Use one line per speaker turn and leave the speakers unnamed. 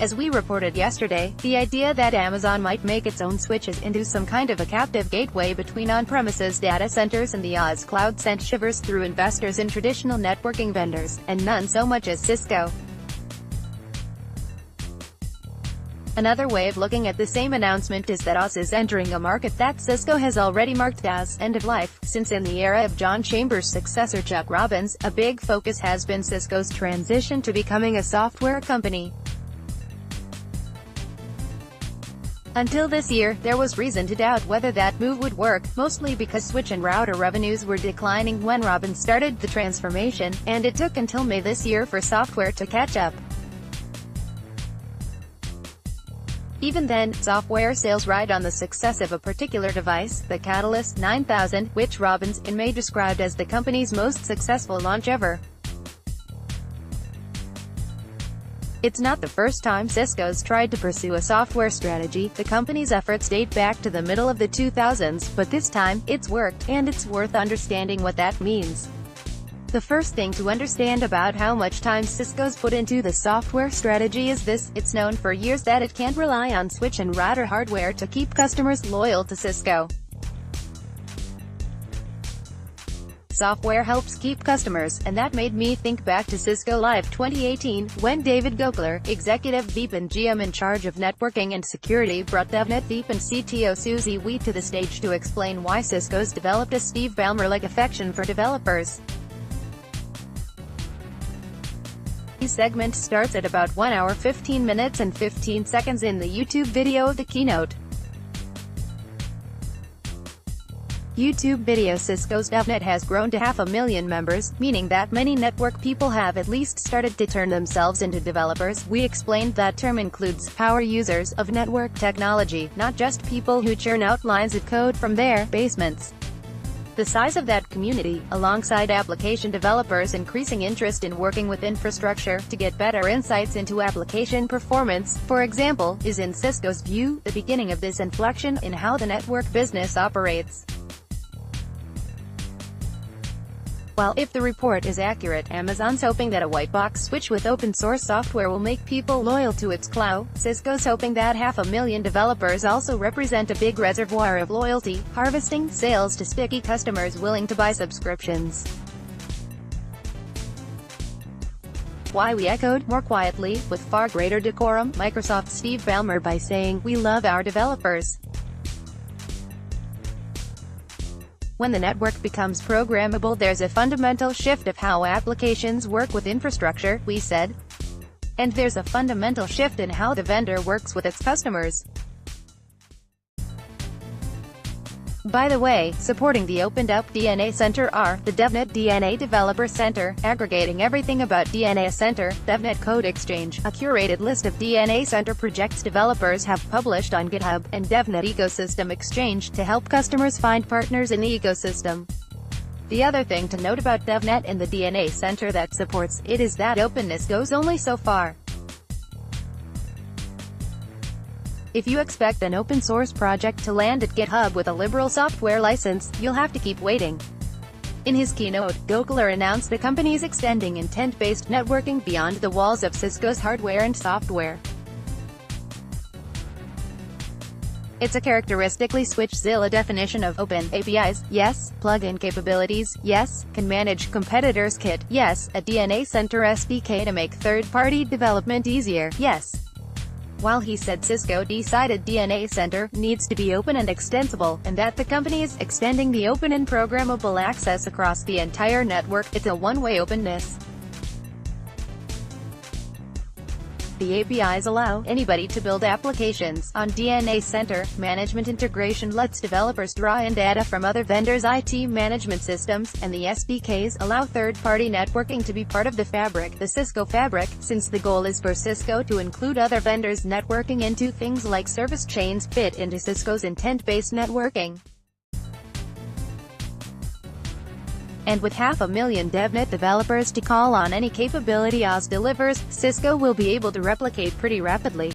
As we reported yesterday, the idea that Amazon might make its own switches into some kind of a captive gateway between on-premises data centers and the Oz cloud sent shivers through investors in traditional networking vendors, and none so much as Cisco. Another way of looking at the same announcement is that Oz is entering a market that Cisco has already marked as end-of-life, since in the era of John Chambers' successor Chuck Robbins, a big focus has been Cisco's transition to becoming a software company. Until this year, there was reason to doubt whether that move would work, mostly because switch and router revenues were declining when Robbins started the transformation, and it took until May this year for software to catch up. Even then, software sales ride on the success of a particular device, the Catalyst 9000, which Robbins, in May described as the company's most successful launch ever. It's not the first time Cisco's tried to pursue a software strategy. The company's efforts date back to the middle of the 2000s, but this time, it's worked, and it's worth understanding what that means. The first thing to understand about how much time Cisco's put into the software strategy is this: it's known for years that it can't rely on switch and router hardware to keep customers loyal to Cisco. Software helps keep customers, and that made me think back to Cisco Live 2018, when David Goekler, Executive VP and GM in charge of networking and security, brought DevNet VP and CTO Susie Wee to the stage to explain why Cisco's developed a Steve Ballmer-like affection for developers. The segment starts at about 1 hour 15 minutes and 15 seconds in the YouTube video of the keynote. YouTube video: Cisco's DevNet has grown to 500,000 members, meaning that many network people have at least started to turn themselves into developers. We explained that term includes power users of network technology, not just people who churn out lines of code from their basements. The size of that community, alongside application developers' increasing interest in working with infrastructure to get better insights into application performance, for example, is in Cisco's view, the beginning of this inflection in how the network business operates. Well, if the report is accurate, Amazon's hoping that a white box switch with open-source software will make people loyal to its cloud. Cisco's hoping that 500,000 developers also represent a big reservoir of loyalty, harvesting sales to sticky customers willing to buy subscriptions. Why we echoed, more quietly, with far greater decorum, Microsoft's Steve Ballmer by saying, "We love our developers." When the network becomes programmable, there's a fundamental shift of how applications work with infrastructure, we said. And there's a fundamental shift in how the vendor works with its customers. By the way, supporting the opened-up DNA Center are the DevNet DNA Developer Center, aggregating everything about DNA Center, DevNet Code Exchange, a curated list of DNA Center projects developers have published on GitHub, and DevNet Ecosystem Exchange, to help customers find partners in the ecosystem. The other thing to note about DevNet and the DNA Center that supports it is that openness goes only so far. If you expect an open-source project to land at GitHub with a liberal software license, you'll have to keep waiting. In his keynote, Goekler announced the company's extending intent-based networking beyond the walls of Cisco's hardware and software. It's a characteristically Switchzilla definition of open APIs, yes, plug-in capabilities, yes, can manage competitors' kit, yes, a DNA Center SDK to make third-party development easier, yes. While he said Cisco decided DNA Center needs to be open and extensible, and that the company is extending the open and programmable access across the entire network, it's a one-way openness. The APIs allow anybody to build applications on DNA Center. Management integration lets developers draw in data from other vendors' IT management systems, and the SDKs allow third-party networking to be part of the fabric, the Cisco fabric, since the goal is for Cisco to include other vendors' networking into things like service chains fit into Cisco's intent-based networking. And with 500,000 DevNet developers to call on any capability Oz delivers, Cisco will be able to replicate pretty rapidly.